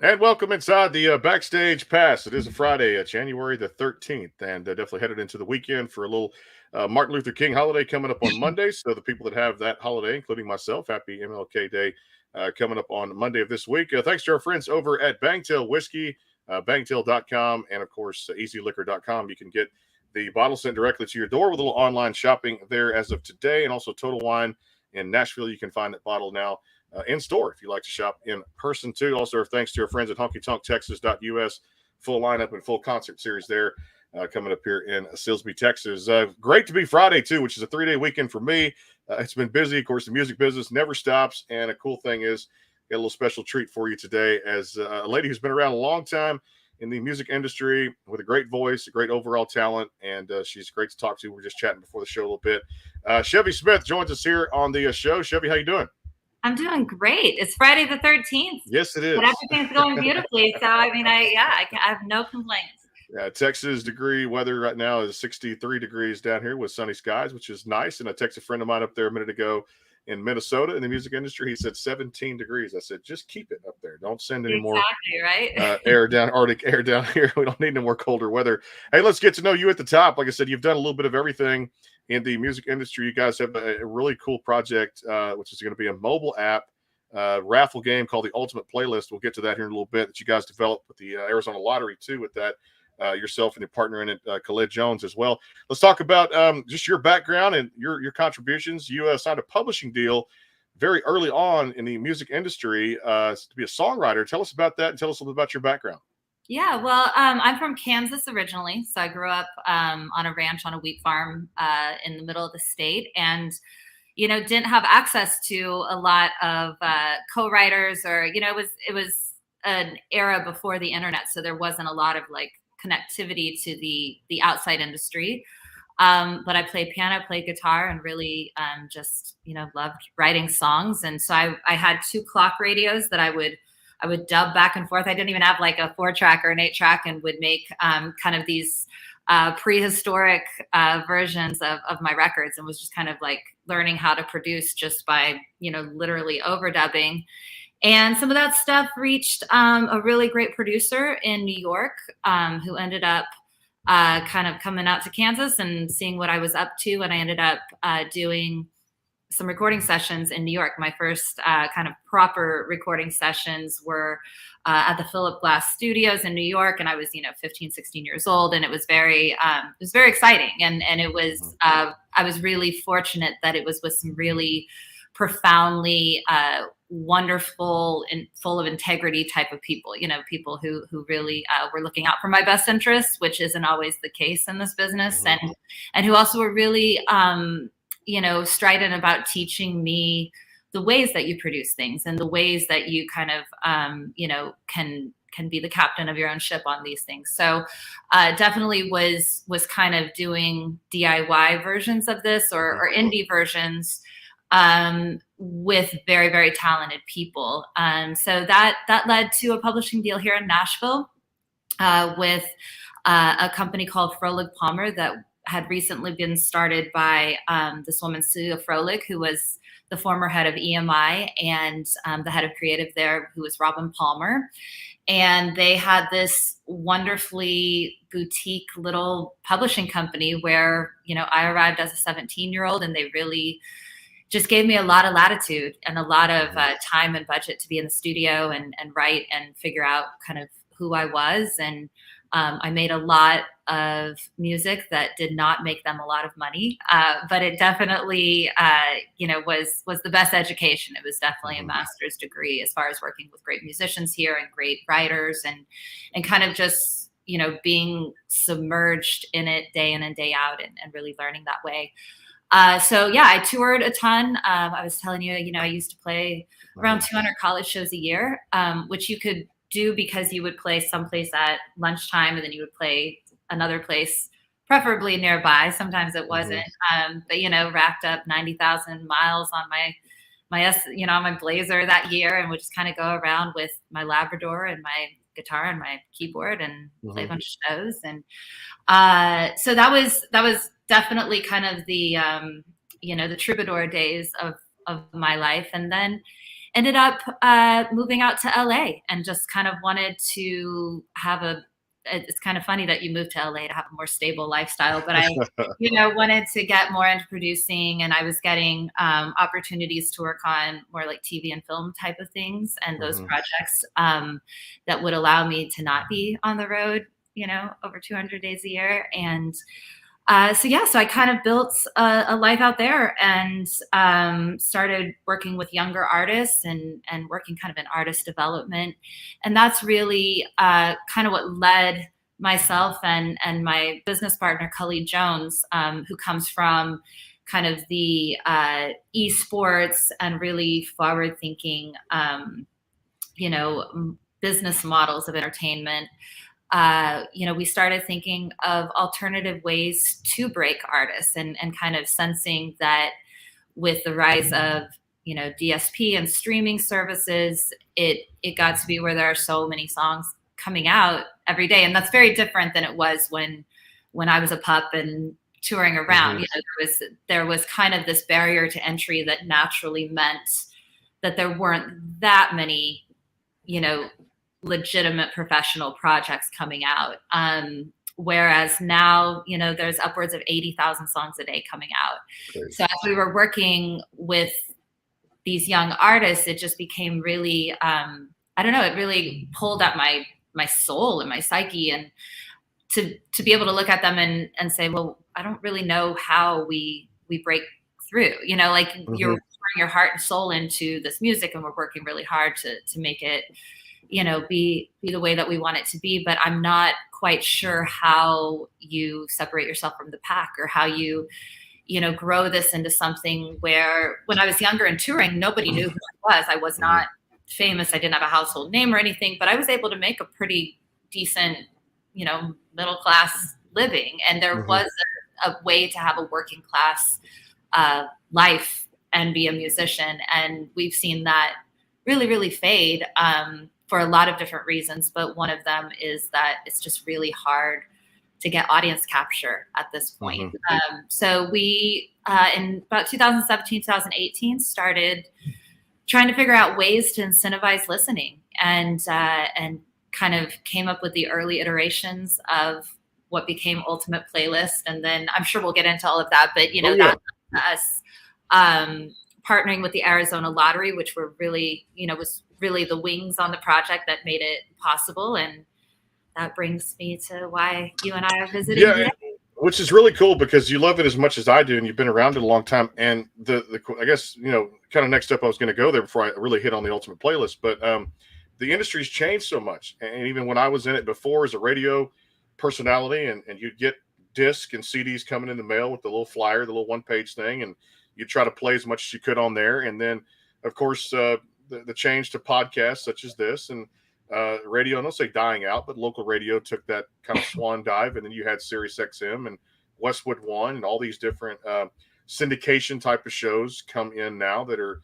And welcome inside the Backstage Pass. It is a Friday, January the 13th, and definitely headed into the weekend for a little Martin Luther King holiday coming up on Monday. So, the people that have that holiday, including myself, happy MLK Day coming up on Monday of this week. Thanks to our friends over at Bangtail Whiskey, bangtail.com, and of course, easyliquor.com. You can get the bottle sent directly to your door with a little online shopping there as of today, and also Total Wine in Nashville. You can find that bottle now in store if you like to shop in person too. Also, thanks to our friends at honkytonktexas.us, full lineup and full concert series there coming up here in Silsbee, Texas. Great to be Friday too, which is a 3-day weekend for me. It's been busy. Of course, the music business never stops. And a cool thing is, got a little special treat for you today as a lady who's been around a long time in the music industry with a great voice, a great overall talent, and she's great to talk to. We're just chatting before the show a little bit. Chevy Smith joins us here on the show. Chevy, how you doing? I'm doing great. It's Friday the 13th. Yes, it is. But everything's going beautifully. So, I have no complaints. Yeah, Texas degree weather right now is 63 degrees down here with sunny skies, which is nice. And I texted a friend of mine up there a minute ago in Minnesota in the music industry. He said 17 degrees. I said, just keep it up there. Don't send any more right? Arctic air down here. We don't need any more colder weather. Hey, let's get to know you at the top. Like I said, you've done a little bit of everything in the music industry. You guys have a really cool project, which is going to be a mobile app raffle game called the Ultimate Playlist. We'll get to that here in a little bit that you guys developed with the Arizona Lottery too with that. Yourself and your partner in it, Khalid Jones, as well. Let's talk about just your background and your contributions. You signed a publishing deal very early on in the music industry to be a songwriter. Tell us about that and tell us a little bit about your background. Yeah, well, I'm from Kansas originally. So I grew up on a ranch on a wheat farm in the middle of the state. And didn't have access to a lot of co-writers or, it was an era before the internet. So there wasn't a lot of like connectivity to the outside industry. But I played piano, played guitar, and really just, loved writing songs. And so I had 2 clock radios that I would dub back and forth. I didn't even have like a 4-track or an 8-track and would make kind of these prehistoric versions of my records, and was just kind of like learning how to produce just by, literally overdubbing. And some of that stuff reached a really great producer in New York who ended up kind of coming out to Kansas and seeing what I was up to. And I ended up doing some recording sessions in New York. My first kind of proper recording sessions were at the Philip Glass Studios in New York. And I was, 15, 16 years old. And it was very exciting. And it was, I was really fortunate that it was with some really profoundly wonderful and full of integrity type of people, people who really were looking out for my best interests, which isn't always the case in this business. Mm-hmm. And who also were really, strident about teaching me the ways that you produce things and the ways that you kind of, can be the captain of your own ship on these things. So definitely was kind of doing DIY versions of this or indie versions with very, very talented people. So that led to a publishing deal here in Nashville with a company called Froelich Palmer that had recently been started by this woman, Celia Froelich, who was the former head of EMI, and the head of creative there, who was Robin Palmer. And they had this wonderfully boutique little publishing company where, I arrived as a 17-year-old, and they really just gave me a lot of latitude and a lot of time and budget to be in the studio and write and figure out kind of who I was. And I made a lot of music that did not make them a lot of money, but it definitely, was the best education. It was definitely a master's degree as far as working with great musicians here and great writers and kind of just, being submerged in it day in and day out and really learning that way. So yeah, I toured a ton. I was telling you, I used to play around 200 college shows a year, which you could do because you would play someplace at lunchtime and then you would play another place, preferably nearby. Sometimes it wasn't, but racked up 90,000 miles on my Blazer that year, and would just kind of go around with my Labrador and my guitar and my keyboard and play a bunch of shows. And so that was definitely kind of the the troubadour days of my life. And then ended up moving out to LA and just kind of wanted to have it's kind of funny that you moved to LA to have a more stable lifestyle, but I, wanted to get more into producing, and I was getting opportunities to work on more like TV and film type of things and those projects that would allow me to not be on the road, over 200 days a year. And so I kind of built a life out there and started working with younger artists and working kind of in artist development. And that's really kind of what led myself and my business partner, Khalid Jones, who comes from kind of the esports and really forward thinking, business models of entertainment. We started thinking of alternative ways to break artists and kind of sensing that with the rise of, DSP and streaming services, it got to be where there are so many songs coming out every day. And that's very different than it was when I was a pup and touring around. There was kind of this barrier to entry that naturally meant that there weren't that many, legitimate professional projects coming out. Whereas now, there's upwards of 80,000 songs a day coming out. Great. So as we were working with these young artists, it just became really, it really pulled at my soul and my psyche, and to be able to look at them and say, well, I don't really know how we break through, you're pouring your heart and soul into this music, and we're working really hard to make it, be the way that we want it to be. But I'm not quite sure how you separate yourself from the pack, or how you, grow this into something where, when I was younger and touring, nobody knew who I was. I was not famous. I didn't have a household name or anything, but I was able to make a pretty decent, middle class living. And there was a way to have a working class life and be a musician. And we've seen that really, really fade for a lot of different reasons. But one of them is that it's just really hard to get audience capture at this point. So we, in about 2017, 2018, started trying to figure out ways to incentivize listening, and kind of came up with the early iterations of what became Ultimate Playlist. And then I'm sure we'll get into all of that, but us partnering with the Arizona Lottery, which were really, was really the wings on the project that made it possible. And that brings me to why you and I are visiting today. Which is really cool, because you love it as much as I do, and you've been around it a long time. And the I guess, kind of next up, I was going to go there before I really hit on the Ultimate Playlist, but the industry's changed so much. And even when I was in it before as a radio personality, and you'd get discs and CDs coming in the mail with the little flyer, the little one-page thing, and you try to play as much as you could on there. And then, of course, the change to podcasts such as this, and radio, I don't say dying out, but local radio took that kind of swan dive. And then you had Sirius XM and Westwood One and all these different syndication type of shows come in now that are,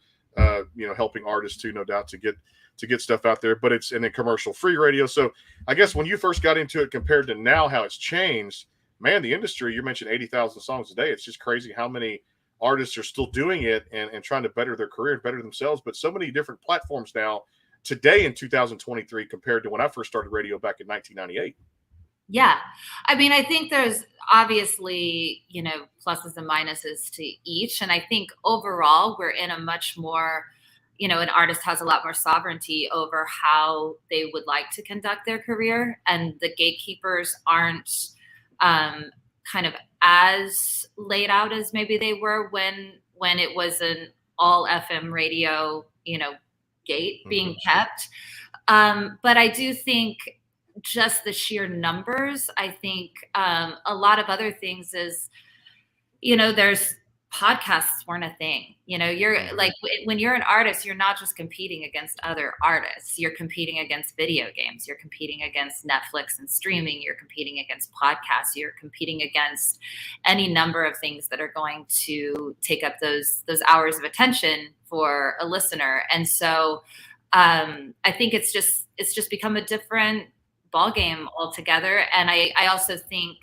helping artists too, no doubt, to get stuff out there. But it's in a commercial free radio. So I guess when you first got into it compared to now, how it's changed, man, the industry, you mentioned 80,000 songs a day. It's just crazy how many artists are still doing it and trying to better their career and better themselves. But so many different platforms now today in 2023 compared to when I first started radio back in 1998. Yeah. I mean, I think there's obviously, pluses and minuses to each. And I think overall we're in a much more, an artist has a lot more sovereignty over how they would like to conduct their career. And the gatekeepers aren't kind of as laid out as maybe they were when it was an all FM radio, gate being kept. But I do think just the sheer numbers, I think a lot of other things is, there's podcasts weren't a thing. You're like, when you're an artist, you're not just competing against other artists. You're competing against video games. You're competing against Netflix and streaming. You're competing against podcasts. You're competing against any number of things that are going to take up those hours of attention for a listener. And so I think it's just become a different ballgame altogether. And I also think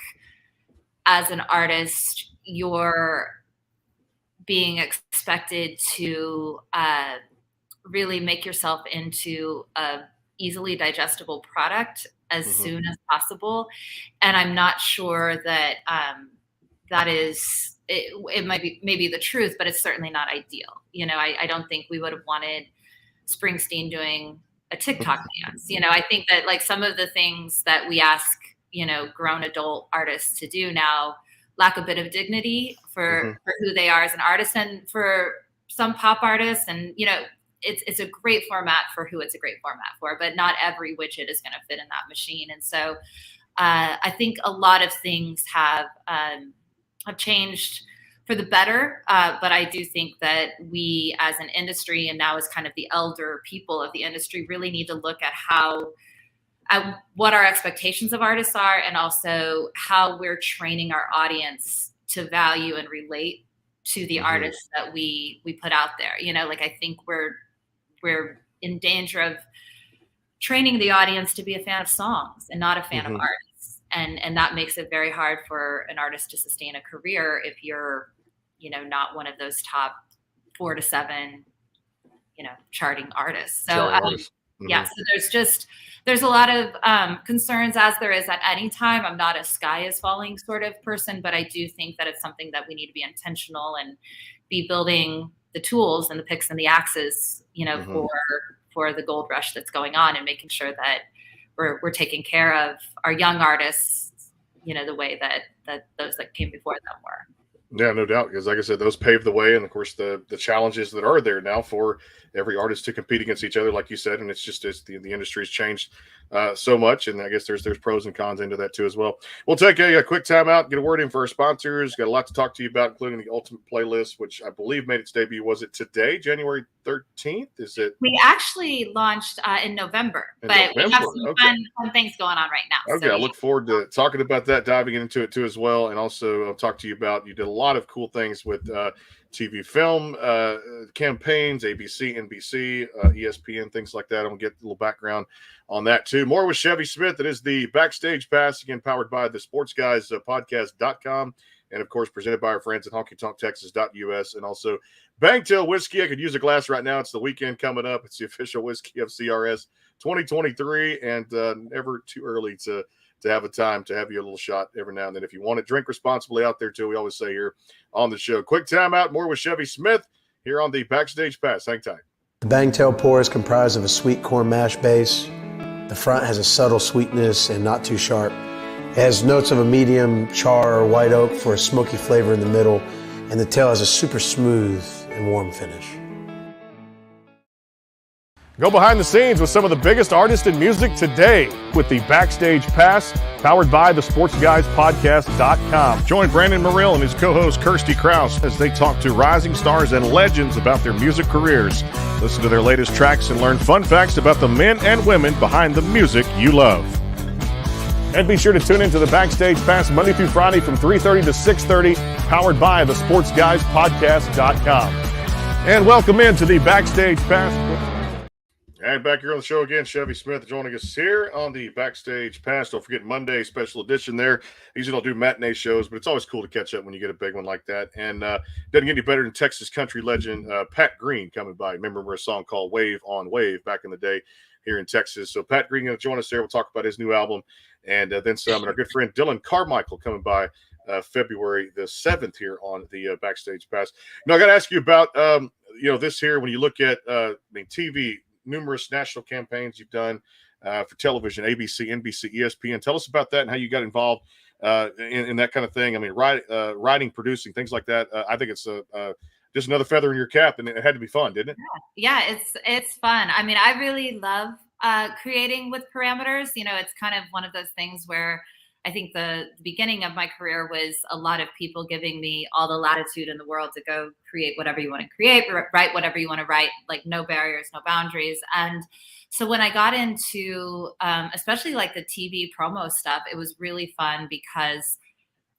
as an artist, you're being expected to really make yourself into a easily digestible product as soon as possible. And I'm not sure that that is, it might be maybe the truth, but it's certainly not ideal. I don't think we would have wanted Springsteen doing a TikTok dance. I think that like some of the things that we ask, grown adult artists to do now lack a bit of dignity for who they are as an artist, and for some pop artists. And, it's a great format for who it's a great format for, but not every widget is going to fit in that machine. And so I think a lot of things have changed for the better. But I do think that we as an industry, and now as kind of the elder people of the industry, really need to look at what our expectations of artists are, and also how we're training our audience to value and relate to the artists that we put out there. Like I think we're in danger of training the audience to be a fan of songs and not a fan of artists. And that makes it very hard for an artist to sustain a career if you're, not one of those top 4 to 7, charting artists. So yeah, so there's a lot of concerns, as there is at any time. I'm not a sky is falling sort of person, but I do think that it's something that we need to be intentional and be building the tools and the picks and the axes, for the gold rush that's going on, and making sure that we're taking care of our young artists, the way that those that came before them were. Yeah, no doubt. Because like I said, those paved the way. And of course, the challenges that are there now for every artist to compete against each other, like you said. And it's just the industry's changed so much. And I guess there's pros and cons into that too as well. We'll take a quick time out, get a word in for our sponsors. Got a lot to talk to you about, including the Ultimate Playlist, which I believe made its debut. Was it today, January 13th? Is it? We actually launched in November, but we have some fun things going on right now. Okay, so, I look forward to talking about that, diving into it too as well. And also I'll talk to you about, you did a lot of cool things with TV film campaigns, ABC, NBC, ESPN, things like that. I'm going to get a little background on that too. More with Shevy Smith. It is the Backstage Pass, again, powered by the Sports Guys podcast.com. And of course, presented by our friends at honkytonktexas.us, and also Bangtail Whiskey. I could use a glass right now. It's the weekend coming up. It's the official whiskey of CRS 2023, and never too early to have a time to have you a little shot every now and then if you want it. Drink responsibly out there too, we always say here on the show. Quick timeout, more with Shevy Smith here on the Backstage Pass. Hang tight. The Bangtail pour is comprised of a sweet corn mash base. The front has a subtle sweetness and not too sharp. It has notes of a medium char or white oak for a smoky flavor in the middle, and the tail has a super smooth and warm finish. Go behind the scenes with some of the biggest artists in music today with the Backstage Pass, powered by the SportsGuysPodcast.com. Join Brandon Morrill and his co-host Kirsty Krause as they talk to rising stars and legends about their music careers. Listen to their latest tracks and learn fun facts about the men and women behind the music you love. And be sure to tune into the Backstage Pass Monday through Friday from 3:30 to 6:30, powered by the SportsGuysPodcast.com. And welcome into the Backstage Pass. And back here on the show again, Shevy Smith joining us here on the Backstage Pass. Don't forget Monday special edition there. Usually don't do matinee shows, but it's always cool to catch up when you get a big one like that. And doesn't get any better than Texas country legend Pat Green coming by. Remember a song called Wave on Wave back in the day here in Texas. So Pat Green going to join us there. We'll talk about his new album and then some. And our good friend Dylan Carmichael coming by February the 7th here on the Backstage Pass. Now I got to ask you about this here. When you look at TV, numerous national campaigns you've done for television, ABC, NBC, ESPN. Tell us about that and how you got involved in that kind of thing. I mean, writing, producing, things like that. I think it's just another feather in your cap, and it had to be fun, didn't it? Yeah, it's fun. I mean, I really love creating with parameters. It's kind of one of those things where I think the beginning of my career was a lot of people giving me all the latitude in the world to go create whatever you want to create, write whatever you want to write, like no barriers, no boundaries. And so when I got into, especially like the TV promo stuff, it was really fun because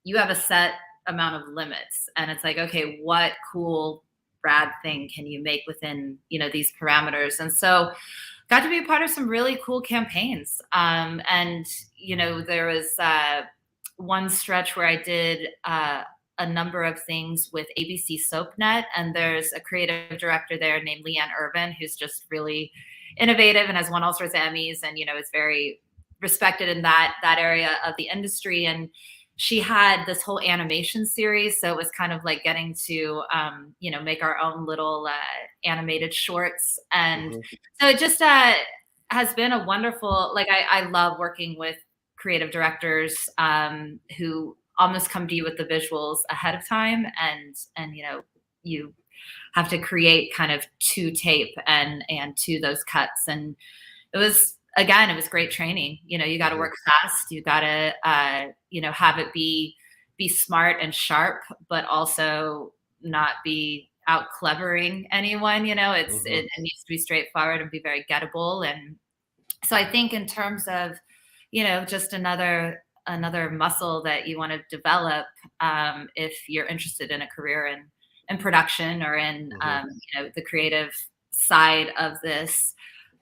you have a set amount of limits, and it's like, okay, what cool, rad thing can you make within, these parameters? And so got to be a part of some really cool campaigns. And, there was one stretch where I did a a number of things with ABC SoapNet, and there's a creative director there named Leanne Irvin, who's just really innovative and has won all sorts of Emmys, and is very respected in that area of the industry. And she had this whole animation series, so it was kind of like getting to make our own little animated shorts, and so it just has been a wonderful, like, I love working with creative directors who almost come to you with the visuals ahead of time, and you have to create kind of to tape and to those cuts. And it was great training. You got to work fast. You got to have it be smart and sharp, but also not be out clevering anyone. It needs to be straightforward and be very gettable. And so I think in terms of just another muscle that you want to develop if you're interested in a career in production or in the creative side of this.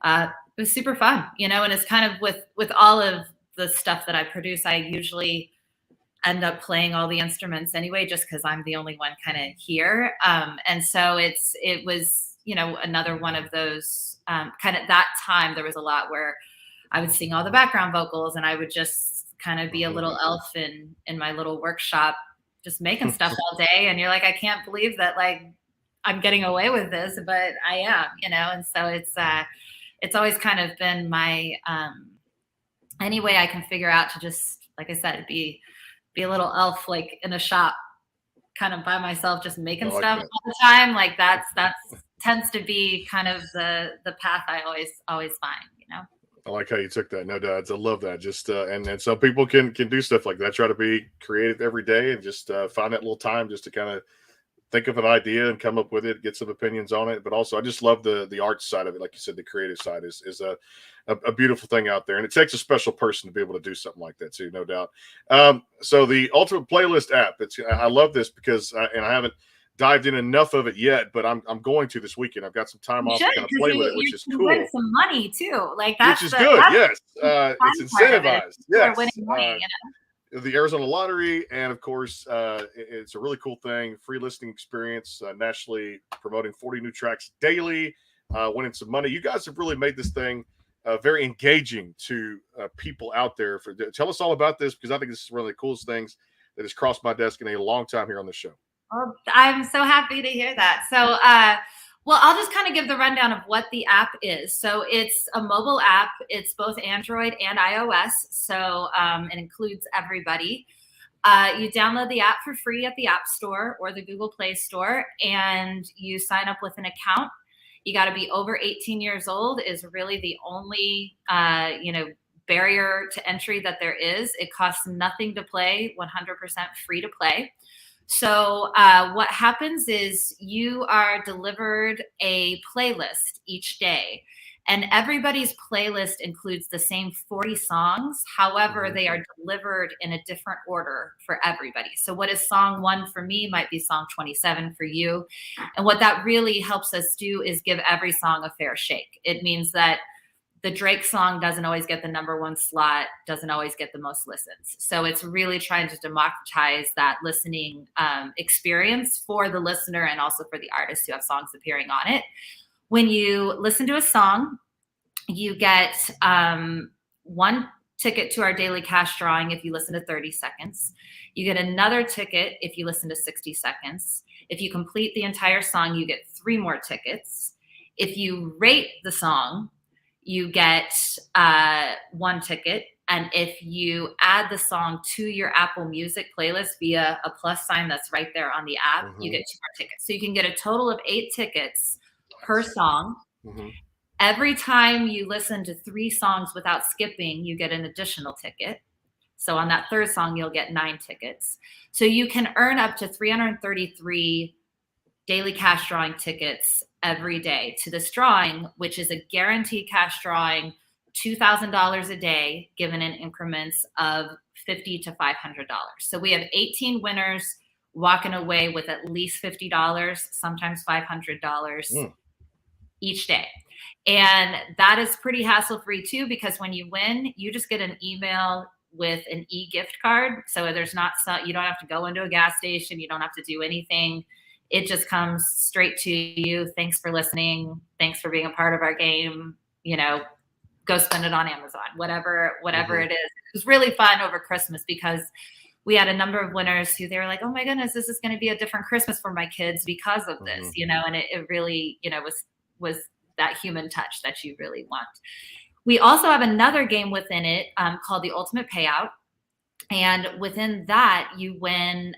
It was super fun, and it's kind of with all of the stuff that I produce, I usually end up playing all the instruments anyway, just because I'm the only one kind of here. And so it was, another one of those kind of, that time there was a lot where I would sing all the background vocals, and I would just kind of be a little elf in my little workshop, just making stuff all day. And you're like, I can't believe that, like, I'm getting away with this, but I am, and so it's always kind of been my, any way I can figure out to just, like I said, be a little elf, like in a shop kind of by myself, just making stuff all the time. Like that's tends to be kind of the path I always find, I like how you took that. No doubt. I love that. Just and some people can do stuff like that. Try to be creative every day and just find that little time just to kind of think of an idea and come up with it, get some opinions on it. But also, I just love the art side of it. Like you said, the creative side is a beautiful thing out there, and it takes a special person to be able to do something like that too, no doubt. So the Ultimate Playlist app. I love this because I haven't dived in enough of it yet, but I'm going to this weekend. I've got some time off to kind of play with it, which is cool. Win some money too, like that's which is good. Yes, it's incentivized. Yes, winning money, the Arizona Lottery, and of course, it's a really cool thing. Free listening experience, nationally promoting 40 new tracks daily, winning some money. You guys have really made this thing very engaging to people out there. Tell us all about this, because I think this is one of the coolest things that has crossed my desk in a long time here on the show. Well, I'm so happy to hear that. So, well, I'll just kind of give the rundown of what the app is. So it's a mobile app. It's both Android and iOS. So it includes everybody. You download the app for free at the App Store or the Google Play Store, and you sign up with an account. You got to be over 18 years old is really the only, barrier to entry that there is. It costs nothing to play, 100% free to play. So what happens is you are delivered a playlist each day, and everybody's playlist includes the same 40 songs. However, they are delivered in a different order for everybody. So what is song 1 for me might be song 27 for you. And what that really helps us do is give every song a fair shake. It means that the Drake song doesn't always get the #1 slot, doesn't always get the most listens. So it's really trying to democratize that listening experience for the listener and also for the artists who have songs appearing on it. When you listen to a song, you get 1 ticket to our daily cash drawing if you listen to 30 seconds. You get another ticket if you listen to 60 seconds. If you complete the entire song, you get 3 more tickets. If you rate the song, you get 1 ticket. And if you add the song to your Apple Music playlist via a plus sign that's right there on the app, you get 2 more tickets. So you can get a total of 8 tickets per song. Every time you listen to 3 songs without skipping, you get an additional ticket. So on that 3rd song, you'll get 9 tickets. So you can earn up to 333 daily cash drawing tickets every day to this drawing, which is a guaranteed cash drawing, $2,000 a day, given in increments of $50 to $500. So we have 18 winners walking away with at least $50, sometimes $500 each day. And that is pretty hassle-free too, because when you win, you just get an email with an e-gift card. So there's not you don't have to go into a gas station. You don't have to do anything. It just comes straight to you. Thanks for listening. Thanks for being a part of our game. Go spend it on Amazon, whatever it is. It was really fun over Christmas because we had a number of winners who they were like, oh my goodness, this is going to be a different Christmas for my kids because of this, and it really, was that human touch that you really want. We also have another game within it called the Ultimate Payout. And within that, you win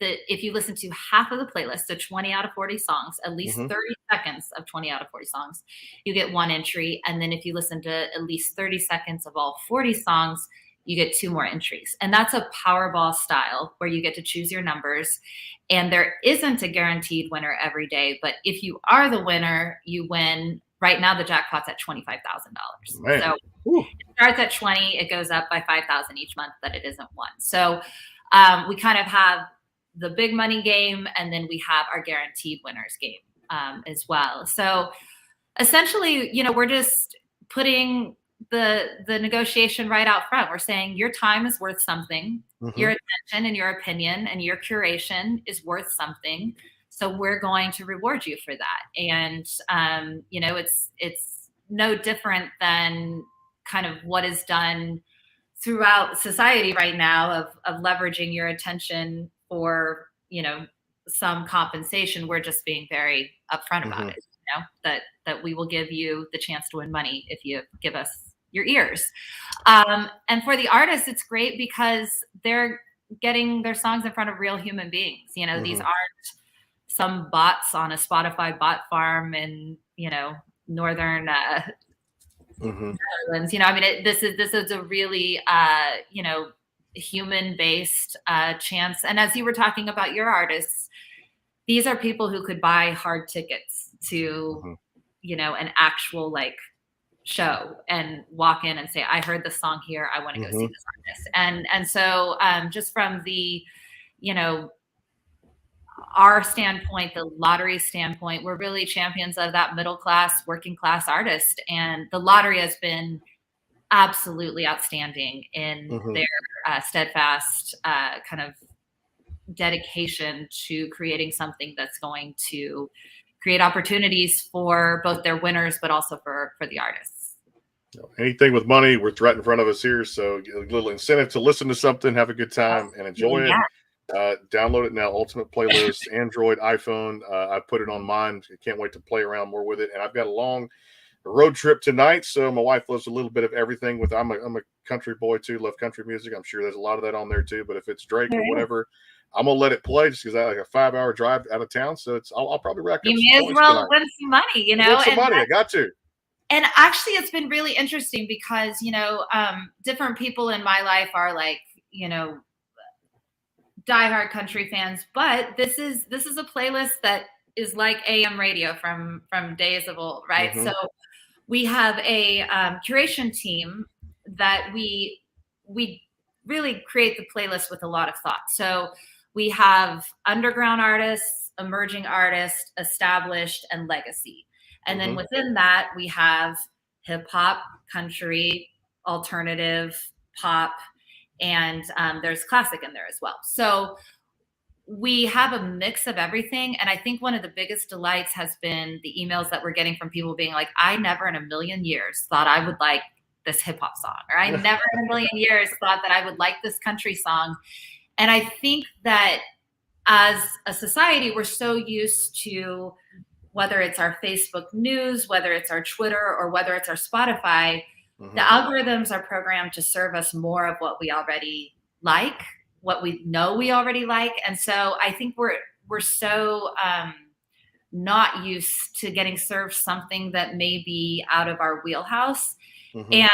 if you listen to half of the playlist, so 20 out of 40 songs, at least 30 seconds of 20 out of 40 songs, you get 1 entry. And then if you listen to at least 30 seconds of all 40 songs, you get 2 more entries. And that's a Powerball style where you get to choose your numbers. And there isn't a guaranteed winner every day. But if you are the winner, you win. Right now, the jackpot's at $25,000. So it starts at 20. It goes up by 5,000 each month that it isn't won. So we kind of have the big money game, and then we have our guaranteed winners game as well. So essentially, we're just putting the negotiation right out front. We're saying your time is worth something, your attention and your opinion and your curation is worth something. So we're going to reward you for that. And it's no different than kind of what is done throughout society right now of leveraging your attention for, some compensation. We're just being very upfront about it, that we will give you the chance to win money if you give us your ears. And for the artists, it's great because they're getting their songs in front of real human beings. These aren't some bots on a Spotify bot farm in, northern Netherlands. This is a really, human-based chance. And as you were talking about your artists, these are people who could buy hard tickets to, an actual show and walk in and say, I heard this song here. I want to go see this artist. And so just from the, our standpoint, the lottery standpoint, we're really champions of that middle class, working class artist. And the lottery has been absolutely outstanding in their steadfast kind of dedication to creating something that's going to create opportunities for both their winners, but also for the artists. Anything with money, we're right in front of us here. So a little incentive to listen to something, have a good time, and enjoy it. Download it now. Ultimate Playlist, Android, iPhone. I put it on mine. I can't wait to play around more with it. And I've got a long road trip tonight, so my wife loves a little bit of everything. I'm a country boy too, love country music. I'm sure there's a lot of that on there too. But if it's Drake or whatever, I'm gonna let it play just because I have a 5-hour drive out of town. So I'll probably rack up. You may as well win some money, Win some money. I got to. And actually, it's been really interesting because different people in my life are diehard country fans, but this is a playlist that is like AM radio from days of old, right? So we have a curation team that we really create the playlist with a lot of thought. So we have underground artists, emerging artists, established, and legacy. And then within that, we have hip hop, country, alternative, pop, and there's classic in there as well. So we have a mix of everything. And I think one of the biggest delights has been the emails that we're getting from people being like, I never in a million years thought I would like this hip hop song, or I never in a million years thought that I would like this country song. And I think that as a society, we're so used to, whether it's our Facebook news, whether it's our Twitter, or whether it's our Spotify, the algorithms are programmed to serve us more of what we already like, what we know we already like. And so I think we're so not used to getting served something that may be out of our wheelhouse. And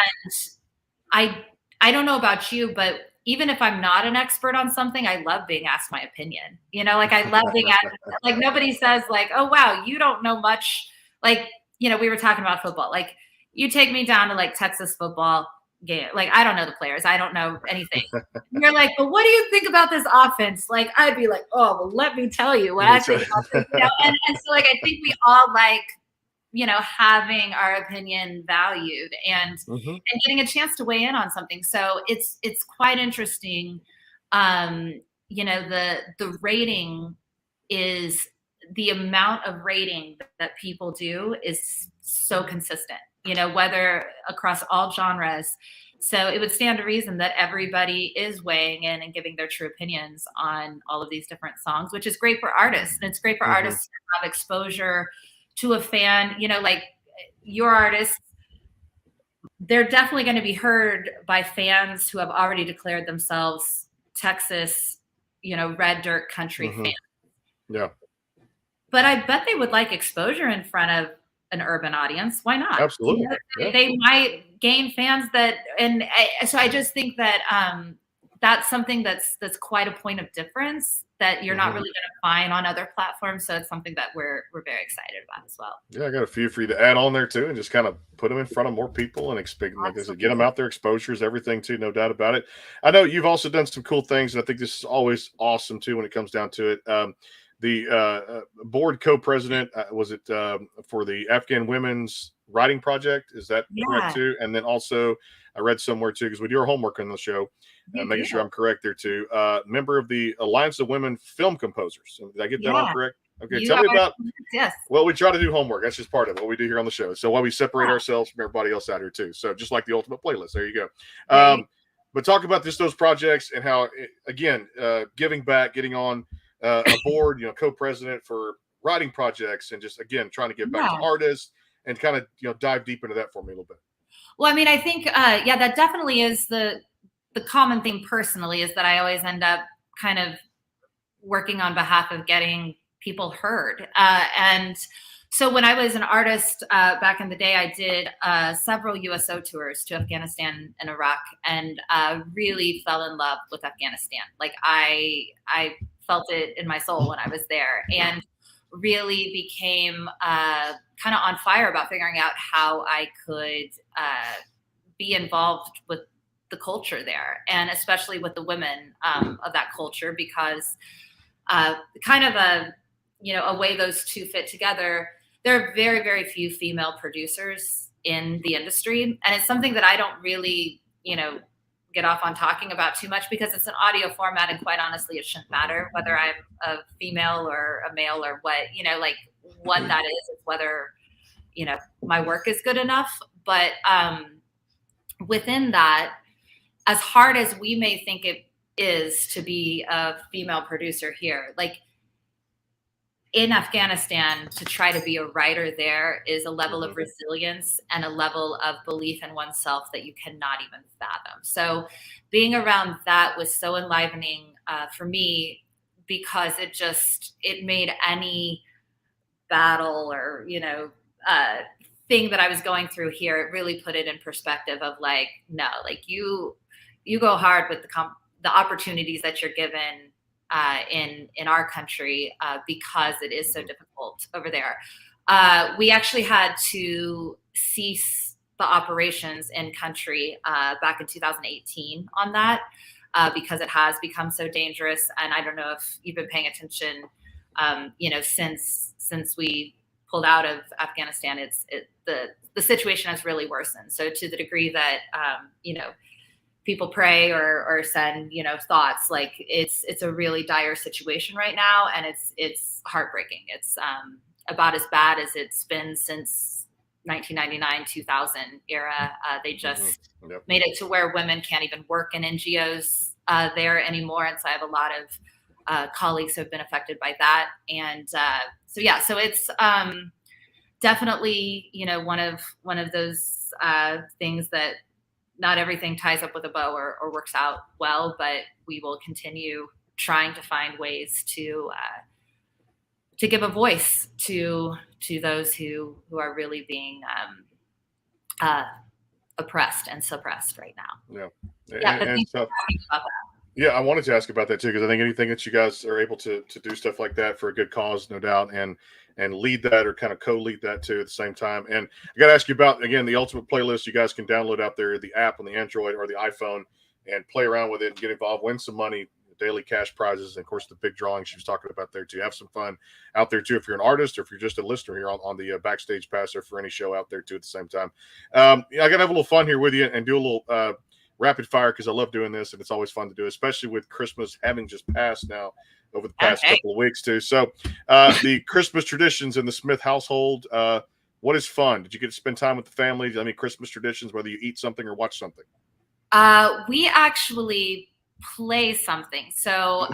I don't know about you, but even if I'm not an expert on something, I love being asked my opinion. I love being asked, nobody says oh, wow, you don't know much. We were talking about football. You take me down to Texas football game. I don't know the players. I don't know anything. And you're like, but what do you think about this offense? I'd be like, oh, well, let me tell you what I think about this. And so I think we all having our opinion valued and Mm-hmm. and getting a chance to weigh in on something. So it's quite interesting. The rating is the amount of rating that people do is so consistent, whether across all genres. So it would stand to reason that everybody is weighing in and giving their true opinions on all of these different songs, which is great for artists. And it's great for Mm-hmm. artists to have exposure to a fan, like your artists. They're definitely going to be heard by fans who have already declared themselves Texas, red dirt country Mm-hmm. fans. Yeah. But I bet they would like exposure in front of an urban audience. Why not? Absolutely. Yeah. They might gain fans so I just think that that's something that's quite a point of difference that you're not Mm-hmm. really going to find on other platforms. So it's something that we're very excited about as well. Yeah, I got a few for you to add on there too, and just kind of put them in front of more people and expect, like I said, get them out there. Exposure is everything too, no doubt about it. I know you've also done some cool things, and I think this is always awesome too when it comes down to it. The board co-president was it for the Afghan Women's Writing Project? Is that correct too? And then also, I read somewhere too, because we do our homework on the show, making sure I'm correct there too. Member of the Alliance of Women Film Composers. Did I get that all correct? Okay, tell me about. Yes. Well, we try to do homework. That's just part of what we do here on the show. So why we separate ourselves from everybody else out here too. So just like the ultimate playlist, there you go. But talk about just those projects and how, again, giving back, getting on a board, co-president for writing projects, and just again trying to give back to artists and kind of dive deep into that for me a little bit. Well, I mean, I think that definitely is the common thing personally, is that I always end up kind of working on behalf of getting people heard. And so when I was an artist back in the day, I did several USO tours to Afghanistan and Iraq, and really fell in love with Afghanistan. Like I felt it in my soul when I was there, and really became kind of on fire about figuring out how I could be involved with the culture there, and especially with the women of that culture, because kind of a way those two fit together. There are very, very few female producers in the industry, and it's something that I don't really, get off on talking about too much, because it's an audio format, and quite honestly, it shouldn't matter whether I'm a female or a male or what, what that is. It's whether, my work is good enough. But within that, as hard as we may think it is to be a female producer here, like in Afghanistan, to try to be a writer there is a level of resilience and a level of belief in oneself that you cannot even fathom. So being around that was so enlivening for me, because it made any battle or, thing that I was going through here, it really put it in perspective of like, no, like you go hard with the opportunities that you're given in our country, because it is so difficult over there. We actually had to cease the operations in country back in 2018 on that, because it has become so dangerous. And I don't know if you've been paying attention, since we pulled out of Afghanistan, the situation has really worsened. So to the degree that people pray or send thoughts, like it's a really dire situation right now, and it's heartbreaking. It's about as bad as it's been since 1999 2000 era. They just made it to where women can't even work in NGOs there anymore, and so I have a lot of colleagues who have been affected by that. And so it's definitely one of those things that not everything ties up with a bow or works out well, but we will continue trying to find ways to give a voice to those who are really being oppressed and suppressed right now. Yeah, I wanted to ask about that too, because I think anything that you guys are able to do stuff like that for a good cause, no doubt, and lead that, or kind of co-lead that too at the same time. And I got to ask you about, again, the Ultimate Playlist. You guys can download out there the app on the Android or the iPhone and play around with it and get involved, win some money, daily cash prizes, and of course the big drawing she was talking about there too. Have some fun out there too if you're an artist or if you're just a listener here on the Backstage Pass or for any show out there too at the same time. I gotta have a little fun here with you and do a little rapid fire because I love doing this and it's always fun to do, especially with Christmas having just passed now over the past couple of weeks too. So the Christmas traditions in the Smith household. What is fun? Did you get to spend time with the family? I mean, Christmas traditions, whether you eat something or watch something. We actually play something. So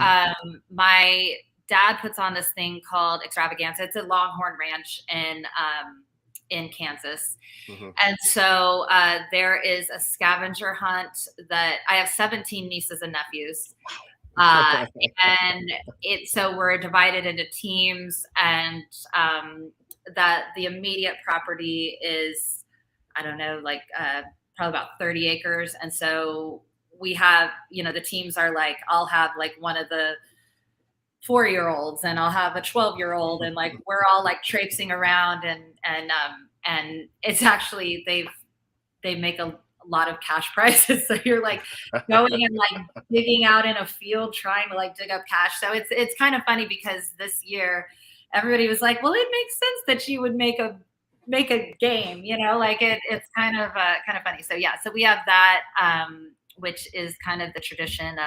my dad puts on this thing called Extravaganza. It's a Longhorn Ranch in Kansas. And so there is a scavenger hunt that I have 17 nieces and nephews. And so we're divided into teams, and that the immediate property is, I don't know, like probably about 30 acres. And so we have, the teams are like, I'll have like one of the 4-year-olds and I'll have a 12-year-old, and like we're all like traipsing around, and it's actually they make a lot of cash prizes. So you're like going and like digging out in a field trying to like dig up cash. So it's kind of funny because this year everybody was like, well, it makes sense that you would make a game, like it's kind of funny. So yeah, so we have that, which is kind of the tradition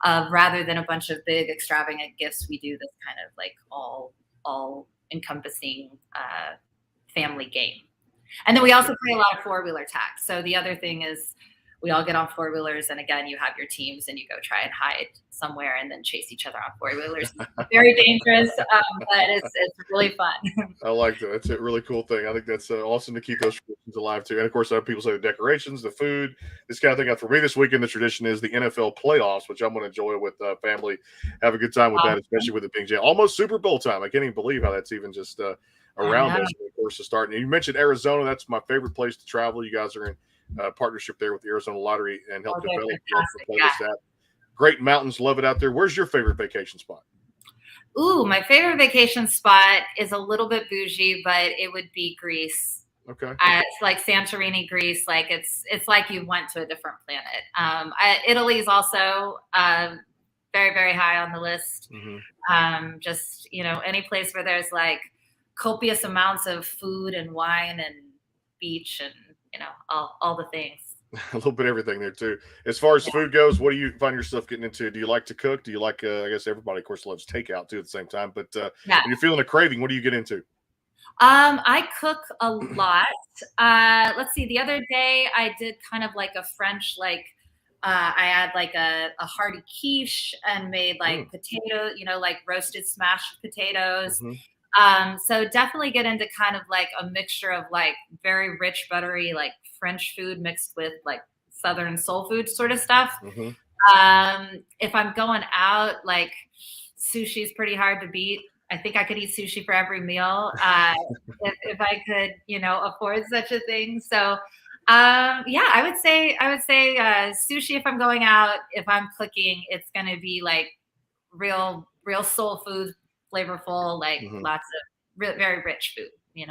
of rather than a bunch of big extravagant gifts, we do this kind of like all encompassing family game. And then we also play a lot of 4-wheeler tag. So the other thing is we all get on 4-wheelers, and again, you have your teams and you go try and hide somewhere and then chase each other on 4-wheelers. Very dangerous, but it's really fun. I like that. That's a really cool thing. I think that's awesome to keep those traditions alive too. And of course, people say the decorations, the food, this kind of thing. For me this weekend, the tradition is the NFL playoffs, which I'm going to enjoy with family. Have a good time with that, especially with it being almost Super Bowl time. I can't even believe how that's even just around us, of course, to start. And you mentioned Arizona. That's my favorite place to travel. You guys are in partnership there with the Arizona Lottery and help develop that. Great mountains, love it out there. Where's your favorite vacation spot? Ooh, my favorite vacation spot is a little bit bougie, but it would be Greece. Okay. It's like Santorini, Greece. Like it's like you went to a different planet. Italy is also very, very high on the list. Just, any place where there's like copious amounts of food and wine and beach and, all the things. A little bit of everything there too. As far as food goes, what do you find yourself getting into? Do you like to cook? Do you like, I guess everybody of course loves takeout too at the same time, but when you're feeling a craving, what do you get into? I cook a lot. Let's see, the other day I did kind of like a French, like I had like a hearty quiche and made like potato, like roasted smashed potatoes. So definitely get into kind of like a mixture of like very rich, buttery, like French food mixed with like Southern soul food sort of stuff. If I'm going out, like sushi is pretty hard to beat. I think I could eat sushi for every meal if I could, afford such a thing. So I would say sushi if I'm going out. If I'm cooking, it's going to be like real soul food. Flavorful, like lots of very rich food,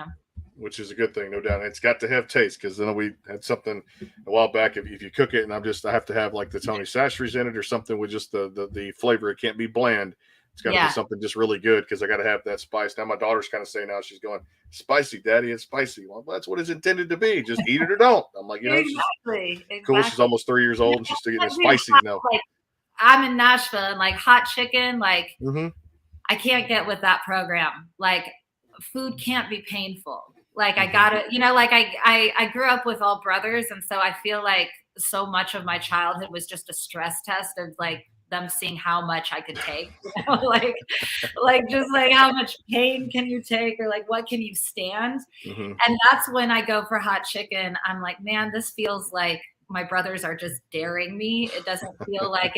Which is a good thing, no doubt. It's got to have taste because then we had something a while back. If you cook it, and I have to have like the Tony Chachere's in it or something with just the flavor. It can't be bland. It's got to be something just really good because I got to have that spice. Now my daughter's kind of saying now she's going spicy, Daddy. It's spicy. Well, that's what it's intended to be. Just eat it or don't. I'm like, exactly. Cool. She's almost 3 years old and she's still getting spicy now. Like I'm in Nashville and like hot chicken, like. I can't get with that program. Like food can't be painful. Like I gotta, like I grew up with all brothers. And so I feel like so much of my childhood was just a stress test of like them seeing how much I could take, like just like how much pain can you take or like what can you stand? And that's when I go for hot chicken. I'm like, man, this feels like my brothers are just daring me. It doesn't feel like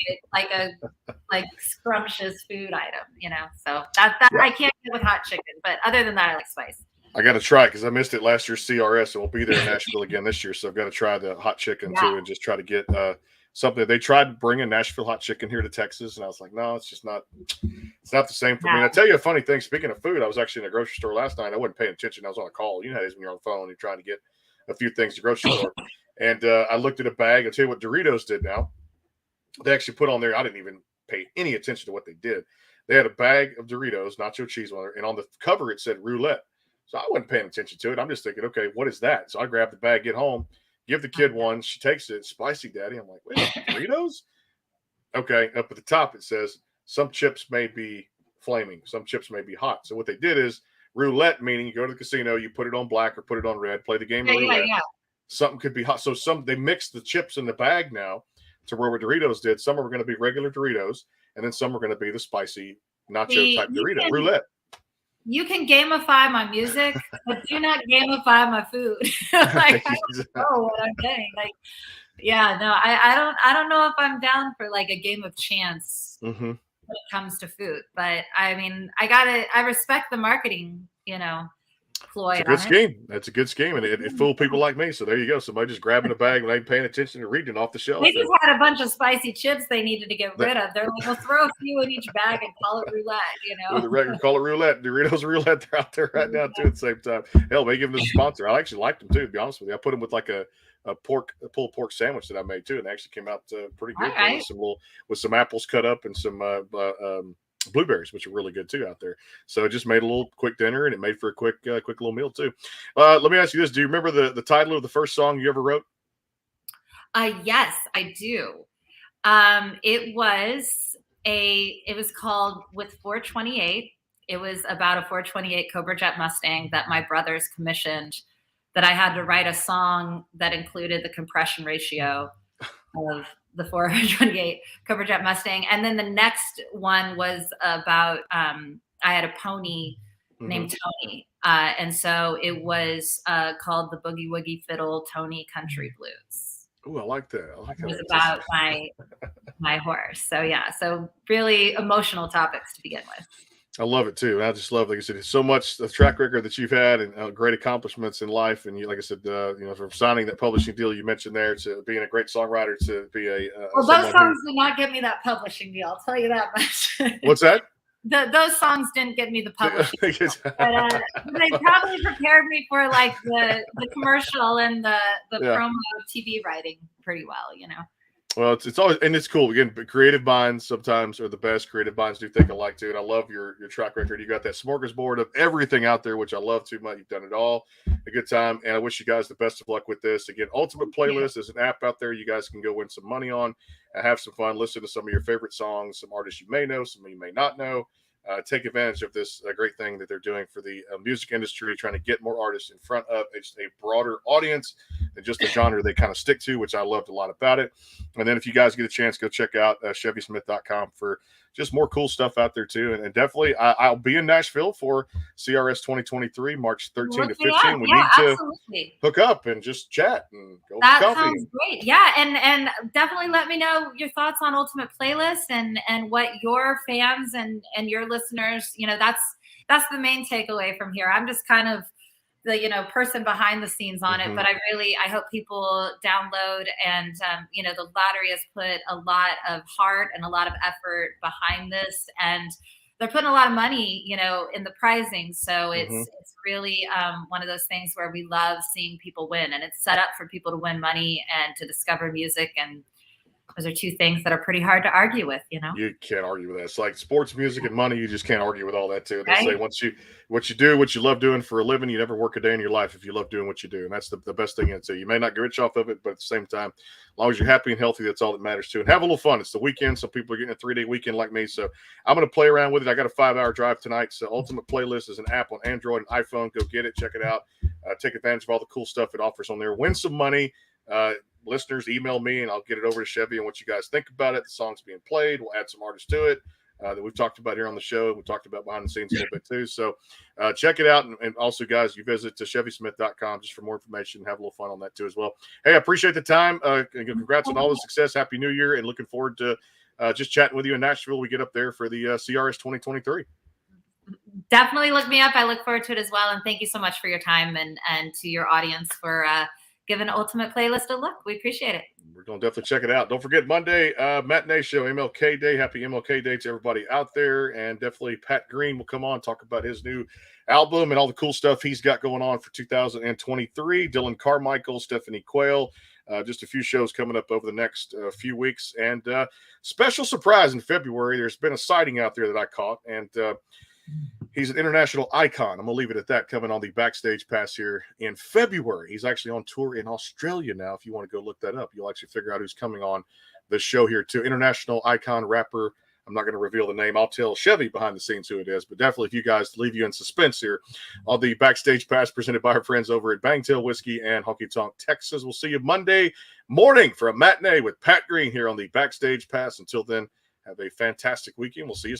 a scrumptious food item, so that I can't get with hot chicken, but other than that, I like spice. I got to try it because I missed it last year's CRS, and we'll be there in Nashville again this year. So I've got to try the hot chicken too, and just try to get something. They tried bringing Nashville hot chicken here to Texas, and I was like, no, it's just not. It's not the same for me. And I tell you a funny thing. Speaking of food, I was actually in a grocery store last night. I wasn't paying attention. I was on a call. You know how it is when you're on the phone. You're trying to get a few things to the grocery store. And I looked at a bag. I'll tell you what Doritos did now. They actually put on there. I didn't even pay any attention to what they did. They had a bag of Doritos, nacho cheese on there, and on the cover it said roulette. So I wasn't paying attention to it. I'm just thinking, okay, what is that? So I grabbed the bag, get home, give the kid one. She takes it, spicy daddy. I'm like, wait, Doritos? Okay, up at the top it says some chips may be flaming, some chips may be hot. So what they did is roulette, meaning you go to the casino, you put it on black or put it on red, play the game of roulette. Yeah. Something could be hot. So they mixed the chips in the bag now to where what Doritos did. Some are going to be regular Doritos, and then some are going to be the spicy nacho type Dorito roulette. You can gamify my music, but do not gamify my food. Like, I don't know what I'm getting. Like, yeah, no, I don't know if I'm down for like a game of chance when it comes to food. But I mean, I respect the marketing, ploy. It's a good scheme. That's a good scheme, and it fooled people like me. So there you go. Somebody just grabbing a bag and ain't paying attention to reading it off the shelf. They just had a bunch of spicy chips they needed to get rid of. They're like, we'll throw a few in each bag and call it roulette. With the record, call it roulette. Doritos roulette. They're out there right now too. At the same time, hell, they give them a sponsor. I actually liked them too. To be honest with you, I put them with like a pulled pork sandwich that I made too, and they actually came out pretty good. Right. With some apples cut up and some blueberries, which are really good too out there. So it just made a little quick dinner, and it made for a quick little meal too. Let me ask you this: do you remember the title of the first song you ever wrote? Yes, I do. It was called With 428. It was about a 428 Cobra Jet Mustang that my brothers commissioned, that I had to write a song that included the compression ratio of the 428 Cobra Jet Mustang. And then the next one was about, I had a pony named Tony. And so it was called the Boogie Woogie Fiddle Tony Country Blues. Oh, I like that. It was about my horse. So yeah, so really emotional topics to begin with. I love it too. And I just love, like I said, so much the track record that you've had and great accomplishments in life. And you, like I said, from signing that publishing deal you mentioned there to being a great songwriter to be well, those songs did not get me that publishing deal. I'll tell you that much. What's that? Those songs didn't get me the publishing deal. But, they probably prepared me for like the commercial and the promo TV writing pretty well, Well, it's always, and it's cool. Again, but creative minds sometimes are the best. Creative minds do think alike too. And I love your track record. You got that smorgasbord of everything out there, which I love too much. You've done it all. A good time. And I wish you guys the best of luck with this. Again, Ultimate Playlist is an app out there you guys can go win some money on and have some fun. Listen to some of your favorite songs, some artists you may know, some you may not know. Take advantage of this great thing that they're doing for the music industry, trying to get more artists in front of a broader audience than just the genre they kind of stick to, which I loved a lot about it. And then if you guys get a chance, go check out ChevySmith.com for just more cool stuff out there too. And definitely I'll be in Nashville for CRS 2023, March 13 to 15. We need to hook up and just chat and go that for coffee. Sounds great. Yeah. And definitely let me know your thoughts on Ultimate Playlist and what your fans and your listeners, that's the main takeaway from here. I'm just kind of the person behind the scenes on it, but I hope people download and the lottery has put a lot of heart and a lot of effort behind this, and they're putting a lot of money in the prizing, so it's really one of those things where we love seeing people win, and it's set up for people to win money and to discover music, and those are two things that are pretty hard to argue with, You can't argue with that. It's like sports, music, and money. You just can't argue with all that too. They say what you do, what you love doing for a living, you never work a day in your life if you love doing what you do. And that's the best thing to you may not get rich off of it, but at the same time, as long as you're happy and healthy, that's all that matters too. And have a little fun. It's the weekend. Some people are getting a 3-day weekend like me. So I'm going to play around with it. I got a 5-hour drive tonight. So Ultimate Playlist is an app on Android and iPhone. Go get it. Check it out. Take advantage of all the cool stuff it offers on there. Win some money. Listeners, email me and I'll get it over to Chevy and what you guys think about it. The song's being played. We'll add some artists to it that we've talked about here on the show. We talked about behind the scenes a little bit too. So check it out. And also, guys, you visit to ChevySmith.com just for more information. Have a little fun on that too as well. Hey, I appreciate the time. Congrats on all the success. Happy New Year. And looking forward to just chatting with you in Nashville. We get up there for the CRS 2023. Definitely look me up. I look forward to it as well. And thank you so much for your time and to your audience for giving Ultimate Playlist a look. We appreciate it. We're going to definitely check it out. Don't forget Monday, matinee show, MLK Day. Happy MLK Day to everybody out there. And definitely Pat Green will come on, talk about his new album and all the cool stuff he's got going on for 2023. Dylan Carmichael, Stephanie Quayle, Just a few shows coming up over the next few weeks. And special surprise in February, there's been a sighting out there that I caught. And he's an international icon. I'm going to leave it at that, coming on the Backstage Pass here in February. He's actually on tour in Australia now. If you want to go look that up, you'll actually figure out who's coming on the show here too. International icon rapper. I'm not going to reveal the name. I'll tell Chevy behind the scenes who it is. But definitely, if you guys, leave you in suspense here on the Backstage Pass presented by our friends over at Bangtail Whiskey and Honky Tonk Texas. We'll see you Monday morning for a matinee with Pat Green here on the Backstage Pass. Until then, have a fantastic weekend. We'll see you